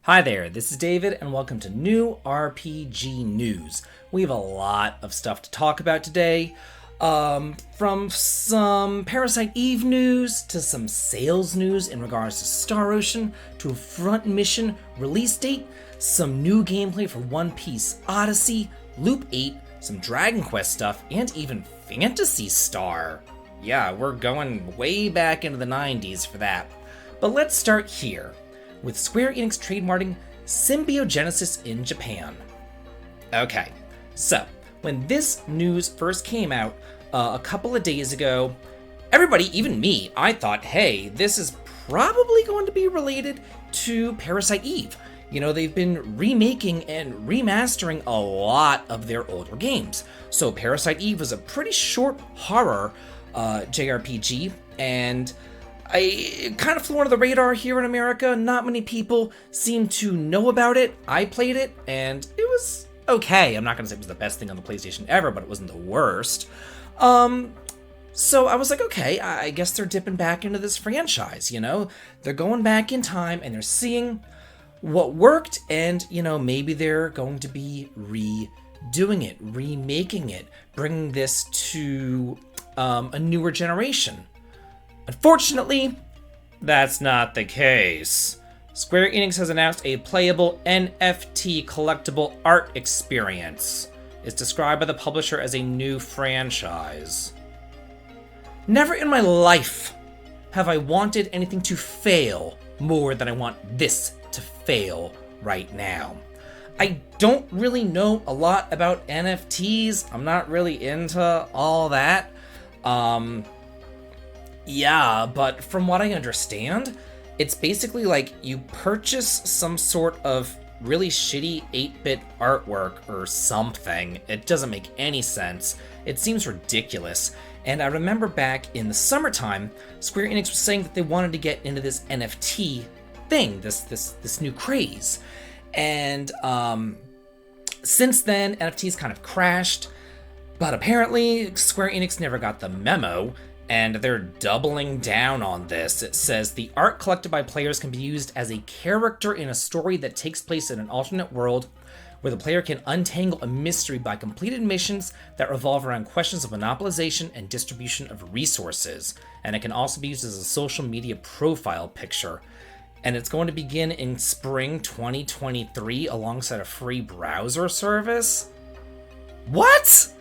Hi there, this is David, and welcome to New RPG News. We have a lot of stuff to talk about today, from some Parasite Eve news, to some sales news in regards to Star Ocean, to a front mission release date, some new gameplay for Piece Odyssey, Loop 8, some Dragon Quest stuff, and even Phantasy Star. Yeah, we're going way back into the 90s for that. But let's start here, with Square Enix trademarking symbiogenesis in Japan. Okay, so when this news first came out a couple of days ago, everybody, even me, I thought, hey, this is probably going to be related to Parasite Eve. You know, they've been remaking and remastering a lot of their older games. So Parasite Eve was a pretty short horror JRPG, and it kind of flew under the radar here in America. Not many people seem to know about it. I played it, and it was okay. I'm not going to say it was the best thing on the PlayStation ever, but it wasn't the worst. So I was like, okay, I guess they're dipping back into this franchise, you know? They're going back in time, and they're seeing what worked, and, you know, maybe they're going to be redoing it, remaking it, bringing this to a newer generation. Unfortunately, that's not the case. Square Enix has announced a playable NFT collectible art experience. It's described by the publisher as a new franchise. Never in my life have I wanted anything to fail more than I want this to fail right now. I don't really know a lot about NFTs. I'm not really into all that. Yeah, but from what I understand, it's basically like you purchase some sort of really shitty 8-bit artwork or something. It doesn't make any sense. It seems ridiculous. And I remember back in the summertime, Square Enix was saying that they wanted to get into this NFT thing, this new craze. And since then, NFTs kind of crashed. But apparently, Square Enix never got the memo, and they're doubling down on this. It says, the art collected by players can be used as a character in a story that takes place in an alternate world, where the player can untangle a mystery by completed missions that revolve around questions of monopolization and distribution of resources. And it can also be used as a social media profile picture. And it's going to begin in spring 2023 alongside a free browser service? What?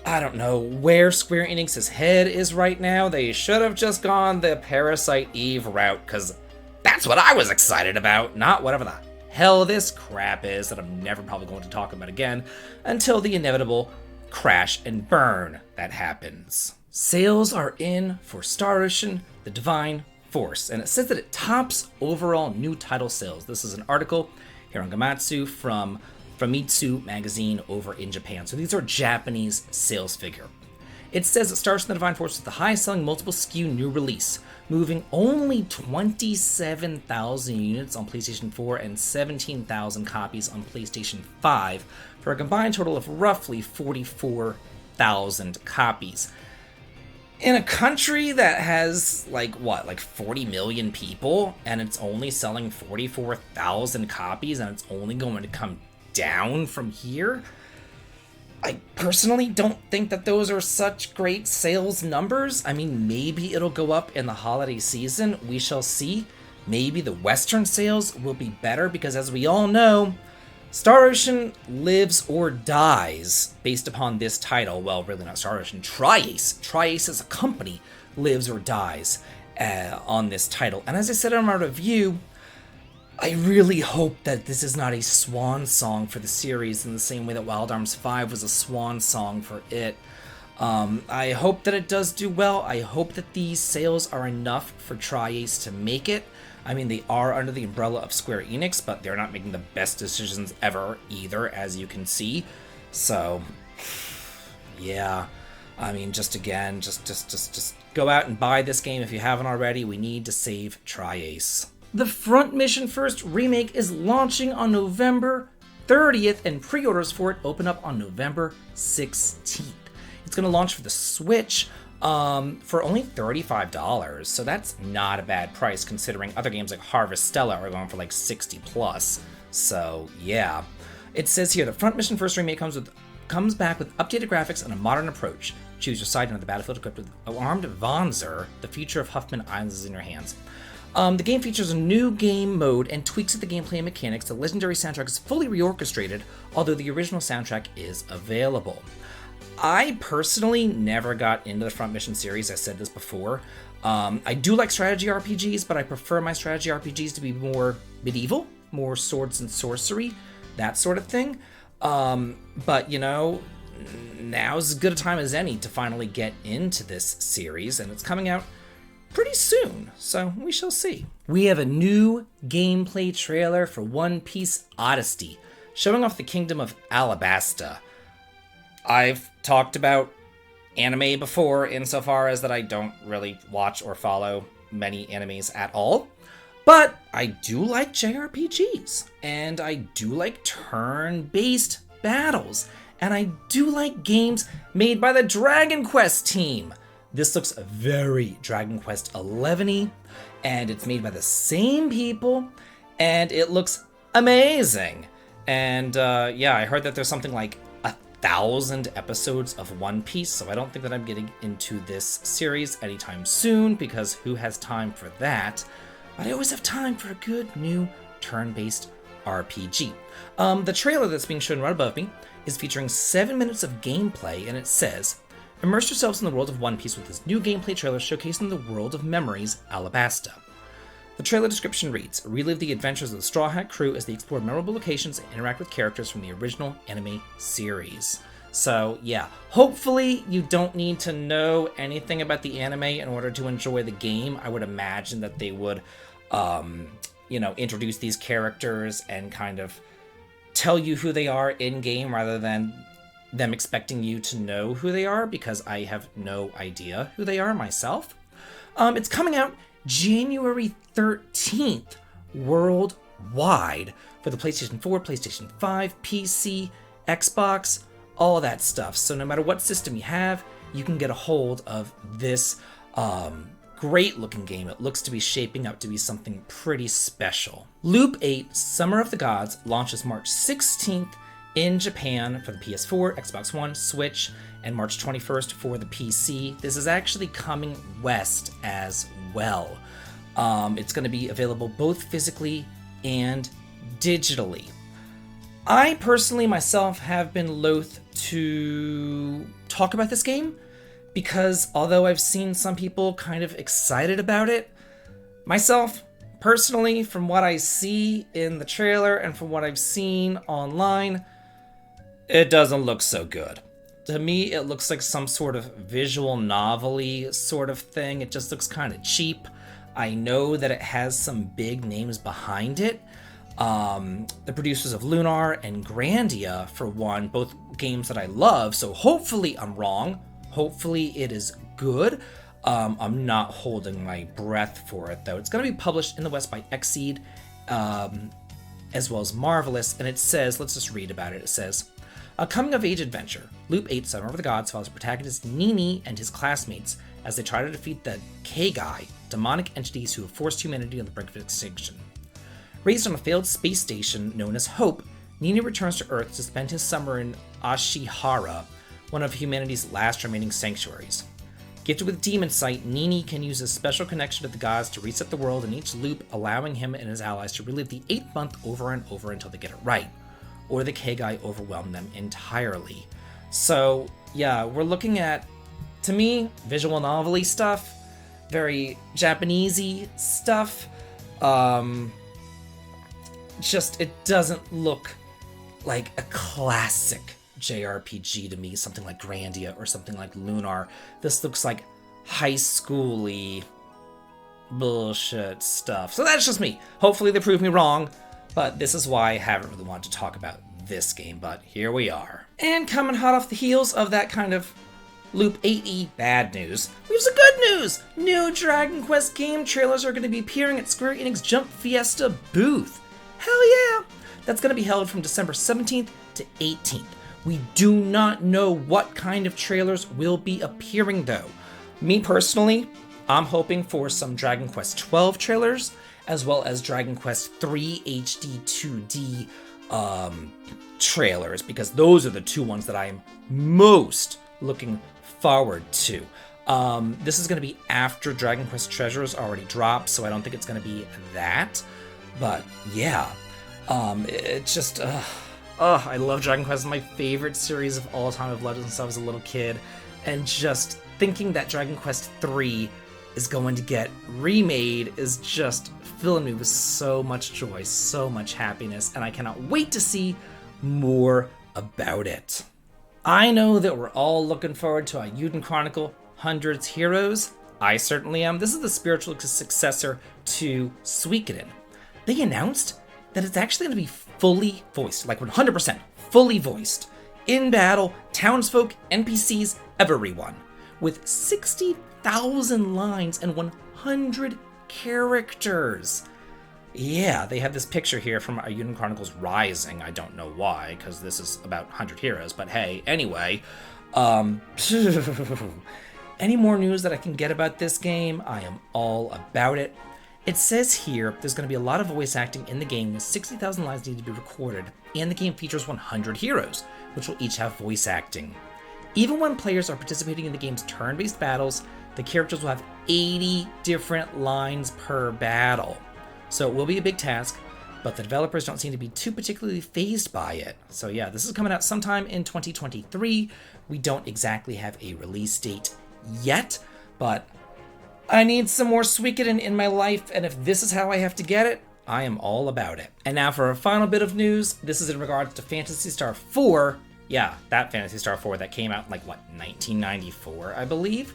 I don't know where Square Enix's head is right now. They should have just gone the Parasite Eve route, because that's what I was excited about, not whatever the hell this crap is that I'm never probably going to talk about again until the inevitable crash and burn that happens. Sales are in for Star Ocean, The Divine Force, and it says that it tops overall new title sales. This is an article here on Gamatsu from Famitsu magazine over in Japan. So these are Japanese sales figure. It says it starts in the Divine Force with the highest selling multiple SKU new release, moving only 27,000 units on PlayStation 4 and 17,000 copies on PlayStation 5 for a combined total of roughly 44,000 copies. In a country that has, like 40 million people, and it's only selling 44,000 copies, and it's only going to come down from here, I personally don't think that those are such great sales numbers. I mean, maybe it'll go up in the holiday season. We shall see. Maybe the Western sales will be better, because as we all know, Star Ocean lives or dies based upon this title. Well, really not Star Ocean. Tri-Ace as a company lives or dies on this title. And as I said in my review, I really hope that this is not a swan song for the series in the same way that Wild Arms 5 was a swan song for it. I hope that it does do well. I hope that these sales are enough for Tri-Ace to make it. I mean, they are under the umbrella of Square Enix, but they're not making the best decisions ever either, as you can see. So, yeah. I mean, just go out and buy this game if you haven't already. We need to save Tri-Ace. The Front Mission First remake is launching on November 30th, and pre-orders for it open up on November 16th. It's going to launch for the Switch for only $35. So that's not a bad price considering other games like Harvestella are going for like 60 plus. So yeah. It says here, the Front Mission First Remake comes back with updated graphics and a modern approach. Choose your side on the battlefield equipped with an armed Vanzer. The future of Huffman Islands is in your hands. The game features a new game mode and tweaks at the gameplay and mechanics. The legendary soundtrack is fully reorchestrated, although the original soundtrack is available. I personally never got into the Front Mission series. I said this before. I do like strategy RPGs, but I prefer my strategy RPGs to be more medieval, more swords and sorcery, that sort of thing. But, you know, now's as good a time as any to finally get into this series, and it's coming out pretty soon, so we shall see. We have a new gameplay trailer for Piece Odyssey, showing off the Kingdom of Alabasta. I've talked about anime before insofar as that I don't really watch or follow many animes at all, but I do like JRPGs, and I do like turn-based battles, and I do like games made by the Dragon Quest team. This looks very Dragon Quest 11-y, and it's made by the same people, and it looks amazing. And yeah, I heard that there's something like 1,000 episodes of One Piece, so I don't think that I'm getting into this series anytime soon, because who has time for that? But I always have time for a good new turn-based RPG. The trailer that's being shown right above me is featuring 7 minutes of gameplay, and it says, immerse yourselves in the world of One Piece with this new gameplay trailer showcasing the world of memories, Alabasta. The trailer description reads, relive the adventures of the Straw Hat crew as they explore memorable locations and interact with characters from the original anime series. So yeah, hopefully you don't need to know anything about the anime in order to enjoy the game. I would imagine that they would, you know, introduce these characters and kind of tell you who they are in-game rather than them expecting you to know who they are, because I have no idea who they are myself. It's coming out January 13th worldwide for the PlayStation 4, PlayStation 5, PC, Xbox, all that stuff. So no matter what system you have, you can get a hold of this great looking game. It looks to be shaping up to be something pretty special. Loop 8 Summer of the Gods launches March 16th in Japan for the PS4, Xbox One, Switch, and March 21st for the PC. This is actually coming west as well. It's going to be available both physically and digitally. I personally myself have been loath to talk about this game because although I've seen some people kind of excited about it, myself personally, from what I see in the trailer and from what I've seen online, it doesn't look so good. To me, it looks like some sort of visual novel-y sort of thing. It just looks kind of cheap. I know that it has some big names behind it. The producers of Lunar and Grandia, for one, both games that I love, so hopefully I'm wrong. Hopefully it is good. I'm not holding my breath for it, though. It's going to be published in the West by Xseed, as well as Marvelous, and it says, let's just read about it. It says, a coming-of-age adventure, Loop 8 Summer of the Gods follows protagonist Nini and his classmates as they try to defeat the Keigai, demonic entities who have forced humanity on the brink of extinction. Raised on a failed space station known as Hope, Nini returns to Earth to spend his summer in Ashihara, one of humanity's last remaining sanctuaries. Gifted with demon sight, Nini can use his special connection to the gods to reset the world in each loop, allowing him and his allies to relive the 8th month over and over until they get it right, or the Keigai overwhelm them entirely. So, yeah, we're looking at, to me, visual novel-y stuff, very Japanese-y stuff. Just, it doesn't look like a classic JRPG to me, something like Grandia or something like Lunar. This looks like high school-y bullshit stuff. So that's just me. Hopefully they prove me wrong, but this is why I haven't really wanted to talk about this game, but here we are. And coming hot off the heels of that kind of Loop 8-y bad news, we have some good news! New Dragon Quest game trailers are going to be appearing at Square Enix Jump Fiesta booth. Hell yeah! That's going to be held from December 17th to 18th. We do not know what kind of trailers will be appearing though. Me personally, I'm hoping for some Dragon Quest XII trailers, as well as Dragon Quest III HD 2D trailers, because those are the two ones that I am most looking forward to. This is going to be after Dragon Quest Treasures already dropped, so I don't think it's going to be that. But yeah, it's just, I love Dragon Quest. It's my favorite series of all time. I've loved it since I was a little kid. And just thinking that Dragon Quest III is going to get remade is just filling me with so much joy, so much happiness, and I cannot wait to see more about it. I know that we're all looking forward to a Eiyuden Chronicle Hundreds Heroes. I certainly am. This is the spiritual successor to Suikoden. They announced that it's actually going to be fully voiced, like 100% fully voiced, in battle, townsfolk, NPCs, everyone, with 60,000 lines and 100 characters. Yeah, they have this picture here from Eiyuden Chronicles Rising. I don't know why, because this is about 100 heroes, but hey, anyway. Any more news that I can get about this game, I am all about it. It says here there's going to be a lot of voice acting in the game, with 60,000 lines need to be recorded, and the game features 100 heroes, which will each have voice acting. Even when players are participating in the game's turn-based battles, the characters will have 80 different lines per battle. So it will be a big task, but the developers don't seem to be too particularly fazed by it. So yeah, this is coming out sometime in 2023. We don't exactly have a release date yet, but I need some more Suikoden in my life, and if this is how I have to get it, I am all about it. And now for a final bit of news. This is in regards to Phantasy Star 4. Yeah, that Phantasy Star 4 that came out in 1994, I believe.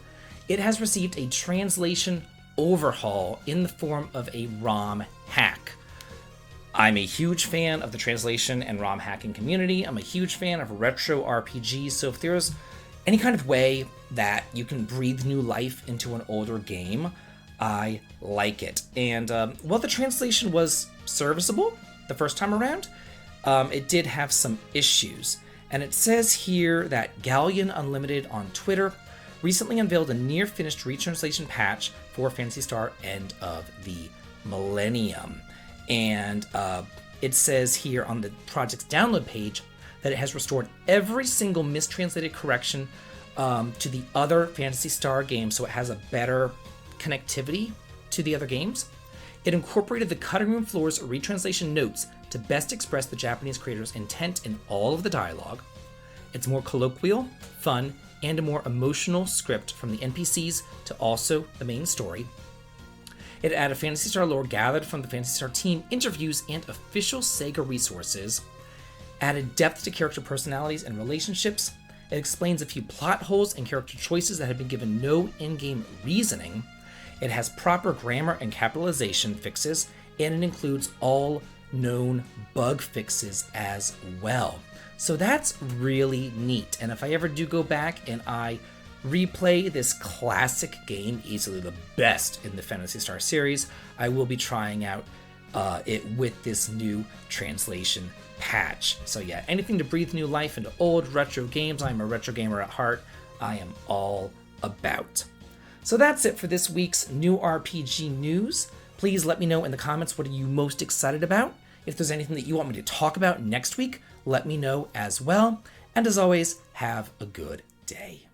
It has received a translation overhaul in the form of a ROM hack. I'm a huge fan of the translation and ROM hacking community. I'm a huge fan of retro RPGs, so if there's any kind of way that you can breathe new life into an older game, I like it. And while the translation was serviceable the first time around, it did have some issues. And it says here that Galleon Unlimited on Twitter recently unveiled a near-finished retranslation patch for Phantasy Star End of the Millennium. And it says here on the project's download page that it has restored every single mistranslated correction to the other Phantasy Star games, so it has a better connectivity to the other games. It incorporated the cutting room floor's retranslation notes to best express the Japanese creator's intent in all of the dialogue. It's more colloquial, fun, and a more emotional script from the NPCs to also the main story. It added Phantasy Star lore gathered from the Phantasy Star team, interviews, and official Sega resources. Added depth to character personalities and relationships. It explains a few plot holes and character choices that have been given no in-game reasoning. It has proper grammar and capitalization fixes, and it includes all known bug fixes as well. So that's really neat. And if I ever do go back and I replay this classic game, easily the best in the Phantasy Star series, I will be trying out it with this new translation patch. So yeah, anything to breathe new life into old retro games. I'm a retro gamer at heart. I am all about. So that's it for this week's new RPG news. Please let me know in the comments, what are you most excited about? If there's anything that you want me to talk about next week, let me know as well. And as always, have a good day.